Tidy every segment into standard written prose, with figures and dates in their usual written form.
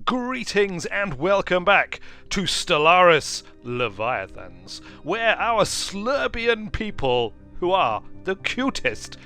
Greetings and welcome back to Stellaris Leviathans, where our Slurbian people, who are the cutest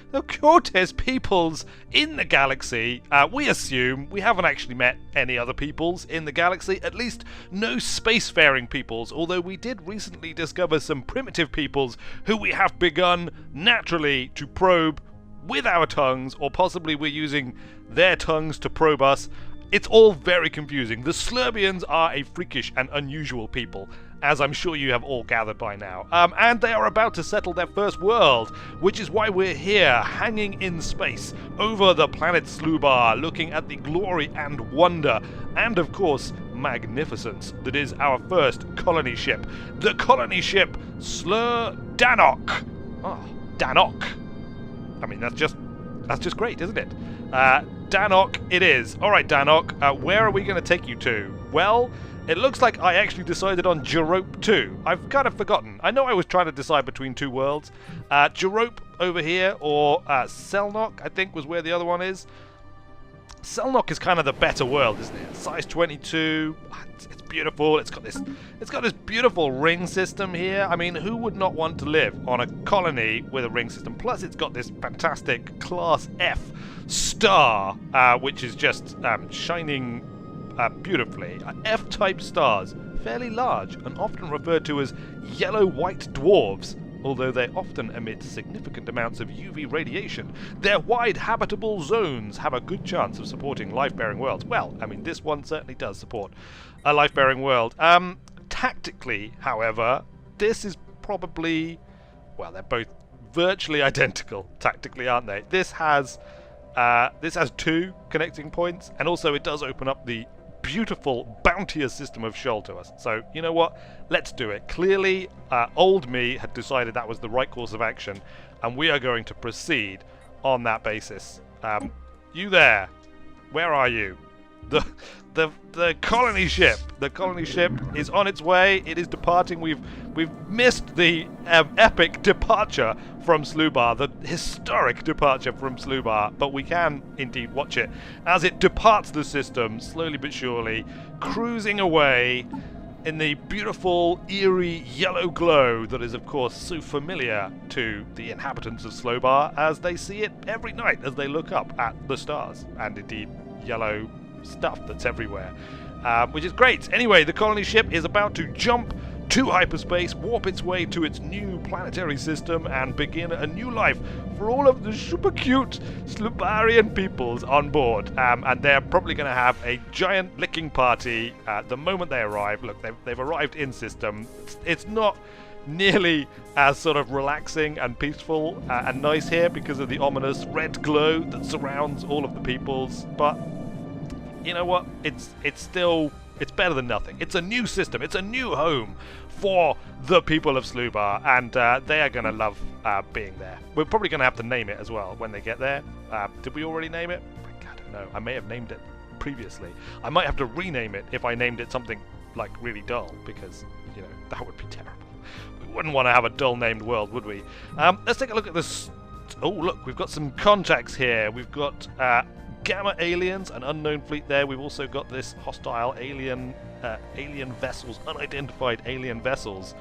peoples in the galaxy, we assume, we haven't actually met any other peoples in the galaxy, at least no spacefaring peoples, although we did recently discover some primitive peoples who we have begun naturally to probe with our tongues, or possibly we're using their tongues to probe us. It's all very confusing. The Slurbians are a freakish and unusual people, as I'm sure you have all gathered by now. And they are about to settle their first world, which is why we're here, hanging in space, over the planet Slubar, looking at the glory and wonder, and of course, magnificence that is our first colony ship. The colony ship Danok. Oh, Danok. I mean, that's just great, isn't it? Danok it is. Alright, Danok, where are we going to take you to? Well, it looks like I actually decided on Jerope 2. I've kind of forgotten. I know I was trying to decide between two worlds. Jerope over here, or Selnok, I think was where the other one is. Selnok is kind of the better world, isn't it? Size 22. It's beautiful. It's got this beautiful ring system here. I mean, who would not want to live on a colony with a ring system? Plus, it's got this fantastic Class F star, which is just shining beautifully. F-type stars, fairly large and often referred to as yellow-white dwarves. Although they often emit significant amounts of UV radiation, their wide habitable zones have a good chance of supporting life-bearing worlds. Well, I mean, this one certainly does support a life-bearing world. Tactically, however, this is probably... well, they're both virtually identical, tactically, aren't they? This has two connecting points, and also it does open up the beautiful, bounteous system of Shoal to us. So, you know what? Let's do it. Clearly, old me had decided that was the right course of action, and we are going to proceed on that basis. You there? Where are you? The colony ship. The colony ship is on its way. It is departing. We've missed the epic departure from Slubar, the historic departure from Slubar, but we can indeed watch it as it departs the system, slowly but surely, cruising away in the beautiful, eerie yellow glow that is, of course, so familiar to the inhabitants of Slubar, as they see it every night as they look up at the stars, and indeed yellow stuff that's everywhere, which is great. Anyway, the colony ship is about to jump to hyperspace, warp its way to its new planetary system, and begin a new life for all of the super cute Slubarian peoples on board. And they're probably going to have a giant licking party the moment they arrive. Look, they've arrived in system. It's not nearly as sort of relaxing and peaceful and nice here because of the ominous red glow that surrounds all of the peoples, but you know what? It's better than nothing. It's a new system. It's a new home for the people of Slubar, and they are going to love being there. We're probably going to have to name it as well when they get there. Did we already name it? I don't know. I may have named it previously. I might have to rename it if I named it something like really dull, because, you know, that would be terrible. We wouldn't want to have a dull-named world, would we? Let's take a look at this. Oh, look, we've got some contacts here. We've got Gamma aliens, an unknown fleet there. We've also got this hostile alien vessels, unidentified alien vessels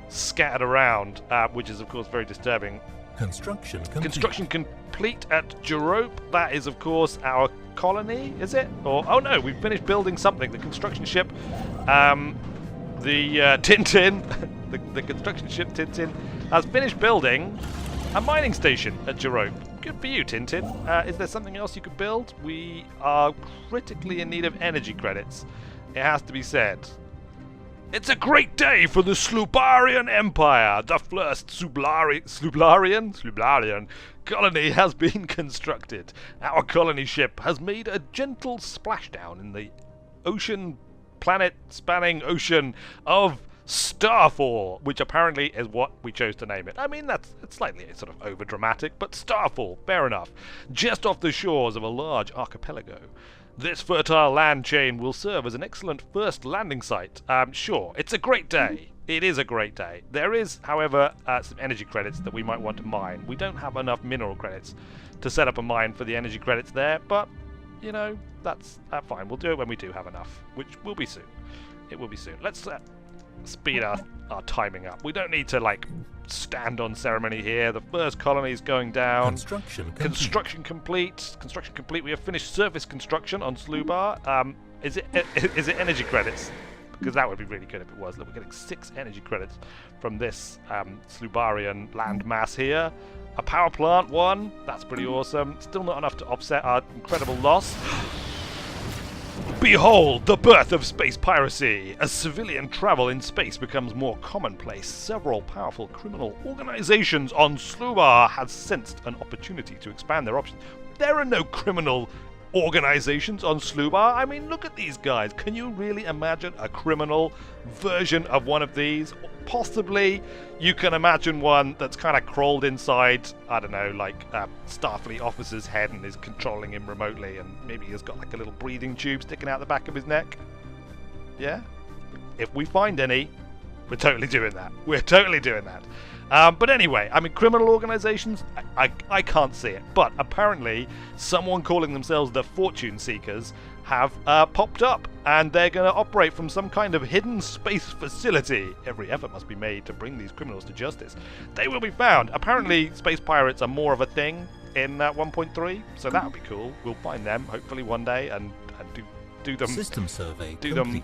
scattered around, which is of course very disturbing. Construction complete at Jerope. That is of course our colony, is it? Or oh no, we've finished building something. The construction ship, Tintin, the construction ship Tintin has finished building a mining station at Jerope. Good for you, Tintin. Is there something else you could build? We are critically in need of energy credits, it has to be said. It's a great day for the Slubarian Empire. The first Slubarian colony has been constructed. Our colony ship has made a gentle splashdown in the planet-spanning ocean of Starfall, which apparently is what we chose to name it. I mean, it's slightly sort of over-dramatic, but Starfall, fair enough. Just off the shores of a large archipelago. This fertile land chain will serve as an excellent first landing site. Sure, it's a great day. It is a great day. There is, however, some energy credits that we might want to mine. We don't have enough mineral credits to set up a mine for the energy credits there, but you know, that's fine. We'll do it when we do have enough, which will be soon. It will be soon. Let's speed our timing up. We don't need to, like, stand on ceremony here. The first colony is going down. Construction complete. Construction complete. We have finished surface construction on Slubar. Is it energy credits? Because that would be really good if it was. We're getting 6 energy credits from this Slubarian land mass here. A power plant, 1. That's pretty awesome. Still not enough to offset our incredible loss. Behold the birth of space piracy! As civilian travel in space becomes more commonplace, several powerful criminal organizations on Slubar have sensed an opportunity to expand their options. There are no criminal organizations on Slubar. I mean, look at these guys. Can you really imagine a criminal version of one of these? Possibly you can imagine one that's kind of crawled inside, I don't know, like a Starfleet officer's head and is controlling him remotely, and maybe he's got like a little breathing tube sticking out the back of his neck. Yeah? If we find any, we're totally doing that. We're totally doing that. But anyway, I mean, criminal organizations, I can't see it. But apparently, someone calling themselves the Fortune Seekers have popped up, and they're going to operate from some kind of hidden space facility. Every effort must be made to bring these criminals to justice. They will be found. Apparently, space pirates are more of a thing in 1.3, so that would be cool. We'll find them, hopefully one day, and do them... System survey do them...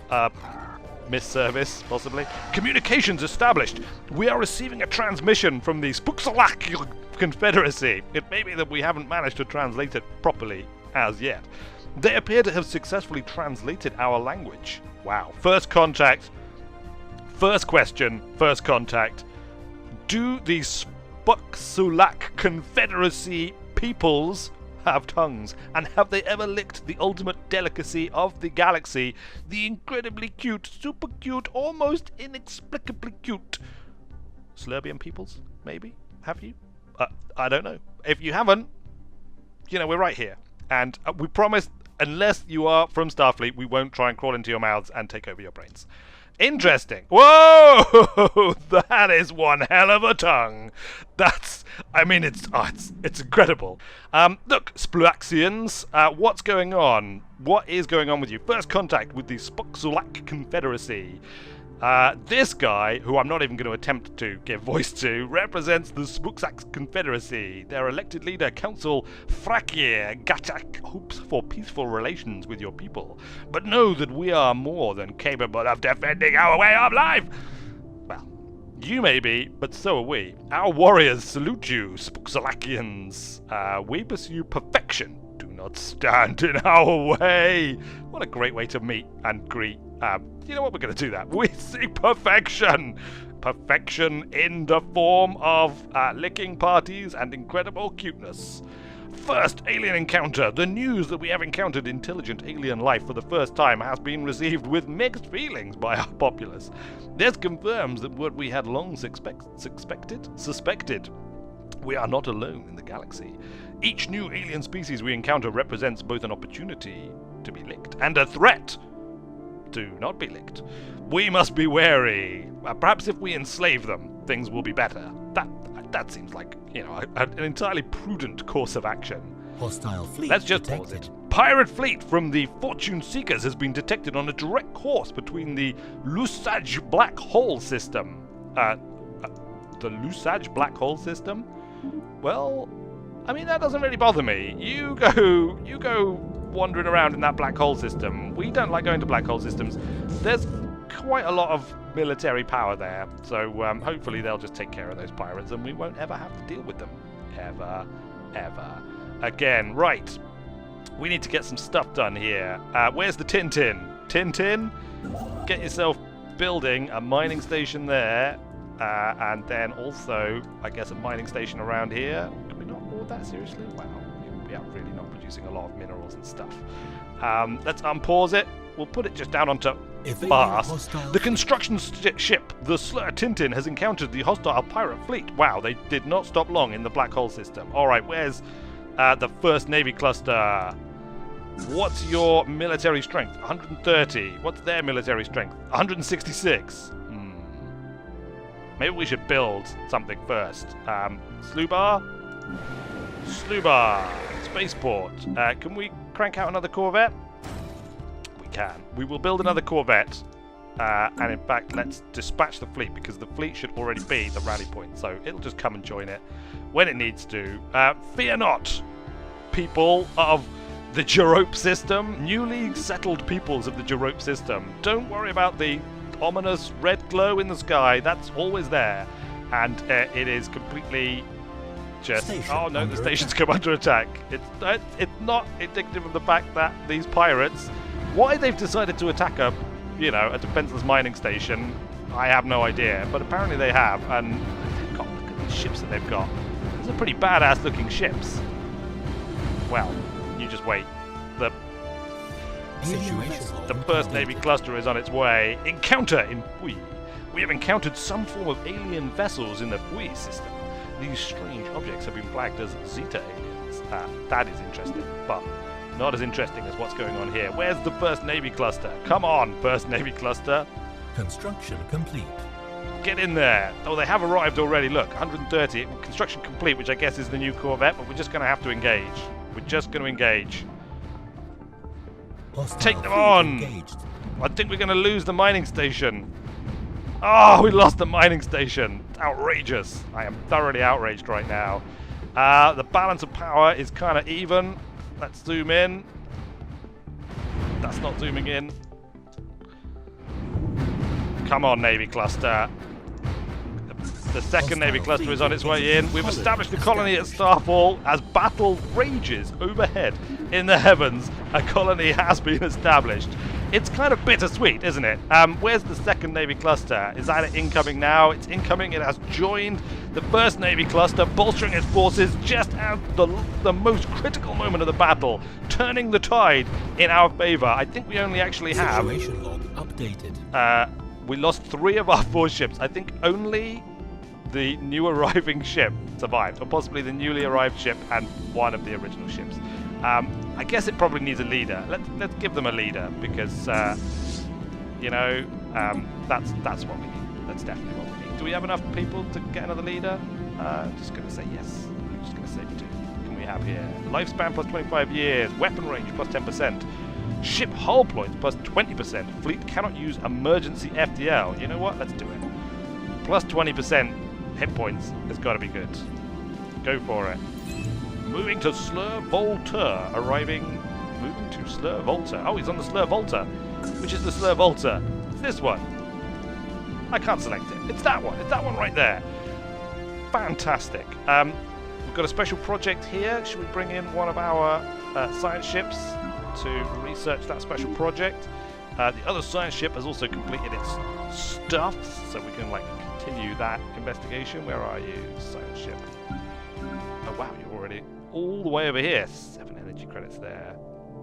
misservice, possibly. Communications established. We are receiving a transmission from the Spooksalak Confederacy. It may be that we haven't managed to translate it properly as yet. They appear to have successfully translated our language. Wow. First contact. First question. First contact. Do the Spooksalak Confederacy peoples have tongues, and have they ever licked the ultimate delicacy of the galaxy, the incredibly cute, super cute, almost inexplicably cute Slurbian peoples? Maybe? Have you? I don't know. If you haven't, you know, we're right here, and we promise, unless you are from Starfleet, we won't try and crawl into your mouths and take over your brains. Interesting. Whoa! That is one hell of a tongue. That's, I mean, it's incredible. Look, Spluaxians, what's going on? What is going on with you? First contact with the Spooksalak Confederacy. This guy, who I'm not even going to attempt to give voice to, represents the Spooksalak Confederacy. Their elected leader, Council Frakir Gachak, hopes for peaceful relations with your people. But know that we are more than capable of defending our way of life. Well, you may be, but so are we. Our warriors salute you, Spooksalakians. We pursue perfection. Do not stand in our way. What a great way to meet and greet. You know what, we're going to do that. We seek perfection. Perfection in the form of licking parties and incredible cuteness. First alien encounter. The news that we have encountered intelligent alien life for the first time has been received with mixed feelings by our populace. This confirms that what we had long suspected. We are not alone in the galaxy. Each new alien species we encounter represents both an opportunity to be licked and a threat to not be licked. We must be wary. Perhaps if we enslave them, things will be better. That seems like, you know, an entirely prudent course of action. Hostile fleet Let's just detected. pause it. Pirate fleet from the Fortune Seekers has been detected on a direct course between the Lusaj Black Hole System. The Lusaj Black Hole System? Well, I mean, that doesn't really bother me. You go wandering around in that black hole system. We don't like going to black hole systems. There's quite a lot of military power there, so hopefully they'll just take care of those pirates and we won't ever have to deal with them. Ever. Again, right. We need to get some stuff done here. Where's the Tintin? Tintin, get yourself building a mining station there, and then also, I guess, a mining station around here. Can we not board that seriously? Wow, we are really not producing a lot of minerals and stuff. Let's unpause it. We'll put it just down onto fast. The construction ship, the Slur Tintin, has encountered the hostile pirate fleet. Wow, they did not stop long in the black hole system. Alright, where's the first Navy cluster? What's your military strength? 130. What's their military strength? 166. Maybe we should build something first. Slubar? Spaceport. Can we crank out another Corvette? We can. We will build another Corvette. And in fact, let's dispatch the fleet, because the fleet should already be the rally point. So it'll just come and join it when it needs to. Fear not, people of the Jerope system, newly settled peoples of the Jerope system. Don't worry about the ominous red glow in the sky. That's always there. And it is completely just... Oh no, the station's come under attack. It's not indicative of the fact that these pirates... Why they've decided to attack a defenseless mining station, I have no idea. But apparently they have, and look at these ships that they've got. These are pretty badass looking ships. Well, you just wait. The first Navy cluster is on its way. Encounter in Fui. We have encountered some form of alien vessels in the Fui system. These strange objects have been flagged as Zeta aliens. That is interesting, but not as interesting as what's going on here. Where's the first Navy cluster? Come on, first Navy cluster. Construction complete. Get in there. Oh, they have arrived already. Look, 130. Construction complete, which I guess is the new Corvette, but we're just going to have to engage. We're just going to engage. Take them on! Engaged. I think we're going to lose the mining station. Oh, we lost the mining station. It's outrageous. I am thoroughly outraged right now. The balance of power is kind of even. Let's zoom in. That's not zooming in. Come on, Navy cluster. The second Navy cluster is on its way in. We've established a colony at Starfall. As battle rages overhead in the heavens, a colony has been established. It's kind of bittersweet, isn't it? Where's the second Navy cluster? Is that incoming now? It's incoming. It has joined the first Navy cluster, bolstering its forces just at the most critical moment of the battle, turning the tide in our favor. I think we only actually have... Situation log updated. We lost 3 of our 4 ships. I think only the new arriving ship survived, or possibly the newly arrived ship and 1 of the original ships. I guess it probably needs a leader. Let's give them a leader, because that's what we need. That's definitely what we need. Do we have enough people to get another leader? I'm just going to say yes. I'm just going to say we do. What can we have here? Lifespan plus 25 years. Weapon range plus 10%. Ship hull points plus 20%. Fleet cannot use emergency FTL. You know what? Let's do it. Plus 20% hit points has got to be good. Go for it. Moving to Slur Volta. Moving to Slur Volta. Oh, he's on the Slur Volta. Which is the Slur Volta? It's this one. I can't select it. It's that one. It's that one right there. Fantastic. We've got a special project here. Should we bring in one of our science ships to research that special project? The other science ship has also completed its stuff, so we can continue that investigation. Where are you, science ship? Oh wow, you're already all the way over here. 7 energy credits there.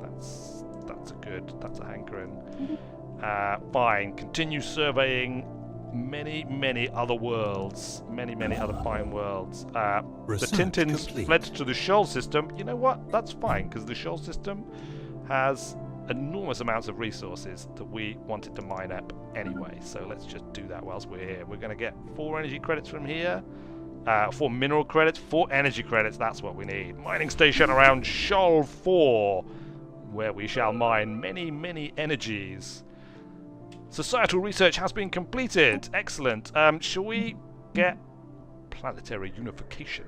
That's a hankering. Fine. Continue surveying many other worlds. Many other fine worlds. The Tintins fled to the Shoal system. You know what? That's fine, because the Shoal system has enormous amounts of resources that we wanted to mine up anyway. So let's just do that whilst we're here. We're going to get 4 energy credits from here. 4 mineral credits, 4 energy credits. That's what we need. Mining station around Shoal 4, where we shall mine many energies. Societal research has been completed. Excellent. Shall we get planetary unification?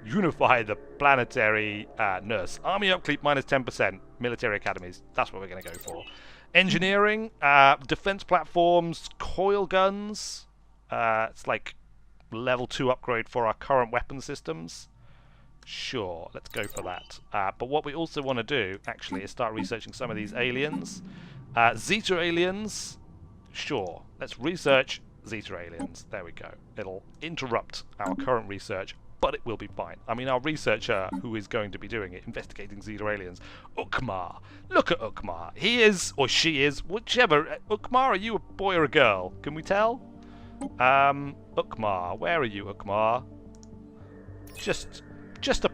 Unify the planetary nurse. Army upkeep minus 10%. Military academies. That's what we're going to go for. Engineering, defense platforms, coil guns. It's like level 2 upgrade for our current weapon systems. Sure, let's go for that. But what we also want to do, actually, is start researching some of these aliens. Zeta aliens. Sure, let's research Zeta aliens. There we go. It'll interrupt our current research, but it will be fine. I mean, our researcher who is going to be doing it, investigating Zeta aliens, Ukmar. Look at Ukmar. He is, or she is, whichever. Ukmar, are you a boy or a girl? Can we tell? Ukmar. Where are you, Ukmar? Just a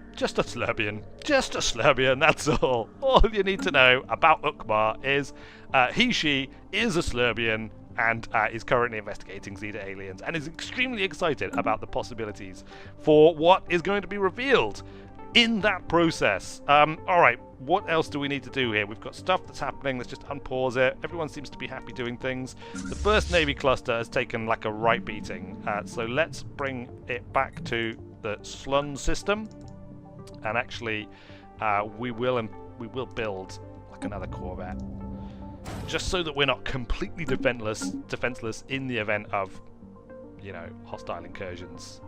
Slurbian. Just a Slurbian, that's all. All you need to know about Ukmar is she is a Slurbian and is currently investigating Zeta aliens and is extremely excited about the possibilities for what is going to be revealed. in that process. Alright, what else do we need to do here? We've got stuff that's happening. Let's just unpause it. Everyone seems to be happy doing things. The first Navy cluster has taken like a right beating. So let's bring it back to the Slun system. And actually, we will build like another corvette. Just so that we're not completely defenseless in the event of, you know, hostile incursions.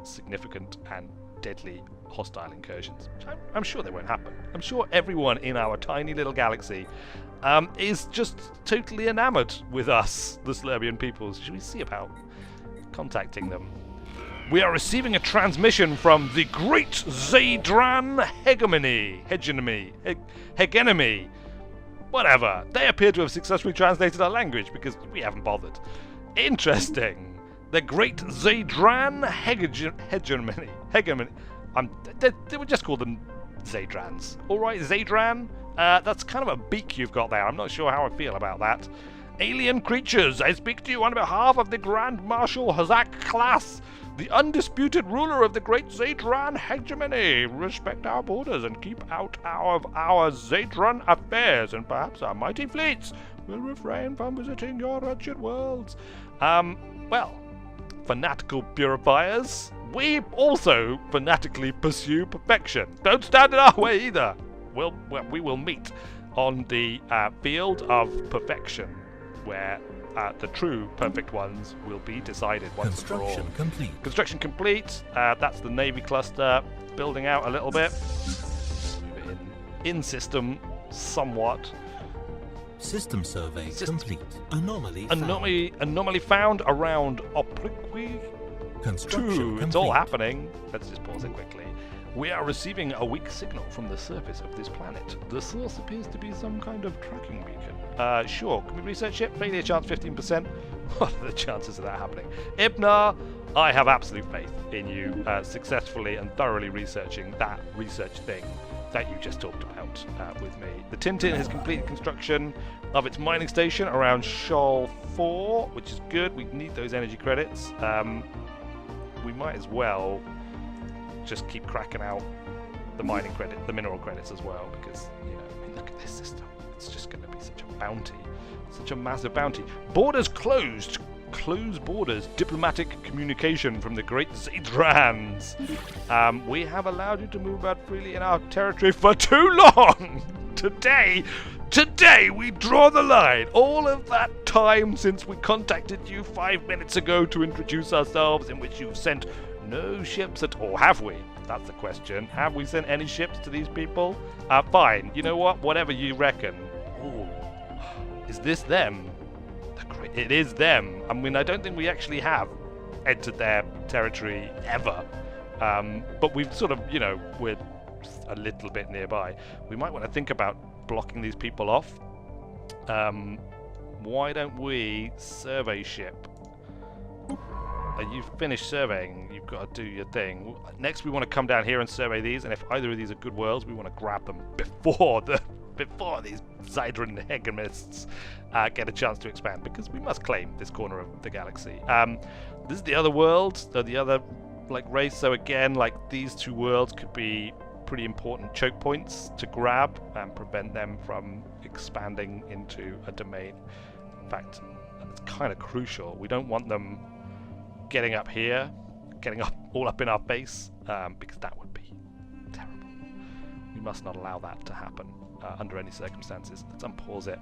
Significant and deadly hostile incursions. I'm sure they won't happen. I'm sure everyone in our tiny little galaxy is just totally enamored with us, the Slurbian peoples. Should we see about contacting them? We are receiving a transmission from the Great Zadran Hegemony. Whatever. They appear to have successfully translated our language because we haven't bothered. Interesting. The Great Zadran Hegemony. They would just call them Zadrans. Alright, Zadran. That's kind of a beak you've got there. I'm not sure how I feel about that. Alien creatures, I speak to you on behalf of the Grand Marshal Hazak class, the undisputed ruler of the Great Zadran Hegemony. Respect our borders and keep out of our Zadran affairs, and perhaps our mighty fleets will refrain from visiting your wretched worlds. Well, fanatical purifiers, we also fanatically pursue perfection. Don't stand in our way either. We will meet on the field of perfection, where the true perfect ones will be decided once and for all. Construction complete. Construction complete. That's the Navy cluster building out a little bit. Move it in system somewhat. System survey complete. Anomaly found around Opriqui Construction 2. complete. It's all happening. Let's just pause it quickly. We are receiving a weak signal from the surface of this planet. The source appears to be some kind of tracking beacon. Sure. Can we research it? Failure chance 15%. What are the chances of that happening? Ibnar, I have absolute faith in you successfully and thoroughly researching that research thing that you just talked about with me. The Tintin has completed construction of its mining station around Shoal 4, which is good. We need those energy credits. We might as well just keep cracking out the mineral credits as well, because, you know, I mean, look at this system. It's just going to be such a bounty, such a massive bounty. Borders closed. Close borders. Diplomatic communication from the Great Zadrans. We have allowed you to move about freely in our territory for too long. Today we draw the line. All of that time since we contacted you 5 minutes ago to introduce ourselves, in which you've sent no ships at all. Have we? That's the question. Have we sent any ships to these people? Fine. You know what? Whatever you reckon. Ooh. Is this them? It is them. I mean, I don't think we actually have entered their territory ever. But we've sort of, you know, we're a little bit nearby. We might want to think about blocking these people off. Why don't we survey ship? You've finished surveying, you've got to do your thing. Next we want to come down here and survey these, and if either of these are good worlds, we want to grab them before these Zydran hegemonists get a chance to expand, because we must claim this corner of the galaxy. This is the other world, the other like race, so again, like, these two worlds could be pretty important choke points to grab and prevent them from expanding into a domain. In fact, it's kind of crucial. We don't want them getting up here, all up in our face, because that would be terrible. We must not allow that to happen under any circumstances. Let's unpause it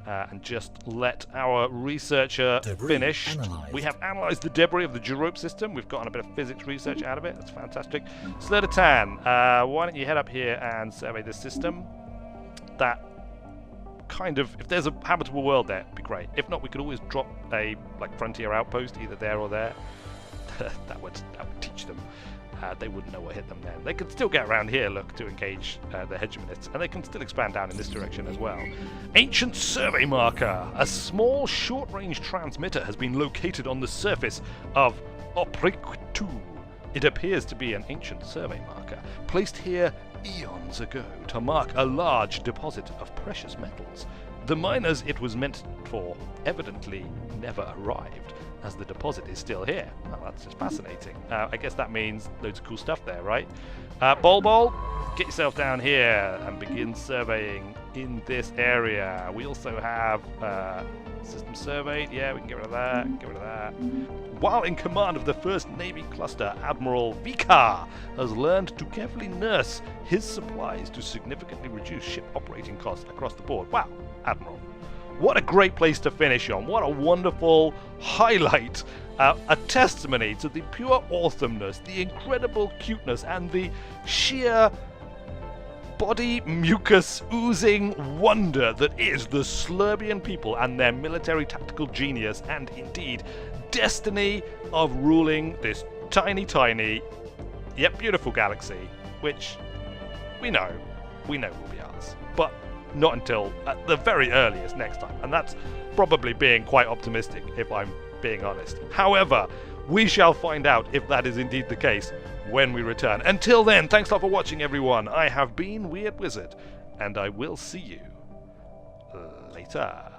and just let our researcher finish. We have analysed the debris of the Jurope system. We've gotten a bit of physics research out of it. That's fantastic. Slurtan, why don't you head up here and survey this system? That kind of, if there's a habitable world there, it'd be great. If not, we could always drop a frontier outpost either there or there. that would teach them. They wouldn't know what hit them then. They could still get around here, look, to engage the hegemonists, and they can still expand down in this direction as well. Ancient survey marker. A small short-range transmitter has been located on the surface of Opriqui. It appears to be an ancient survey marker, placed here eons ago to mark a large deposit of precious metals. The miners it was meant for evidently never arrived, as the deposit is still here. Well, that's just fascinating. I guess that means loads of cool stuff there, right? Bol, get yourself down here and begin surveying in this area. We also have system surveyed. Yeah, we can get rid of that, get rid of that. While in command of the 1st Navy Cluster, Admiral Vikar has learned to carefully nurse his supplies to significantly reduce ship operating costs across the board. Wow, Admiral. What a great place to finish on. What a wonderful highlight. A testimony to the pure awesomeness, the incredible cuteness, and the sheer body mucus oozing wonder that is the Slurbian people and their military tactical genius and indeed destiny of ruling this tiny, yet beautiful galaxy, which we know will be ours. But not until at the very earliest next time, and that's probably being quite optimistic if I'm being honest. However, we shall find out if that is indeed the case when we return. Until then, thanks a lot for watching, everyone. I have been Weird Wizard, and I will see you later.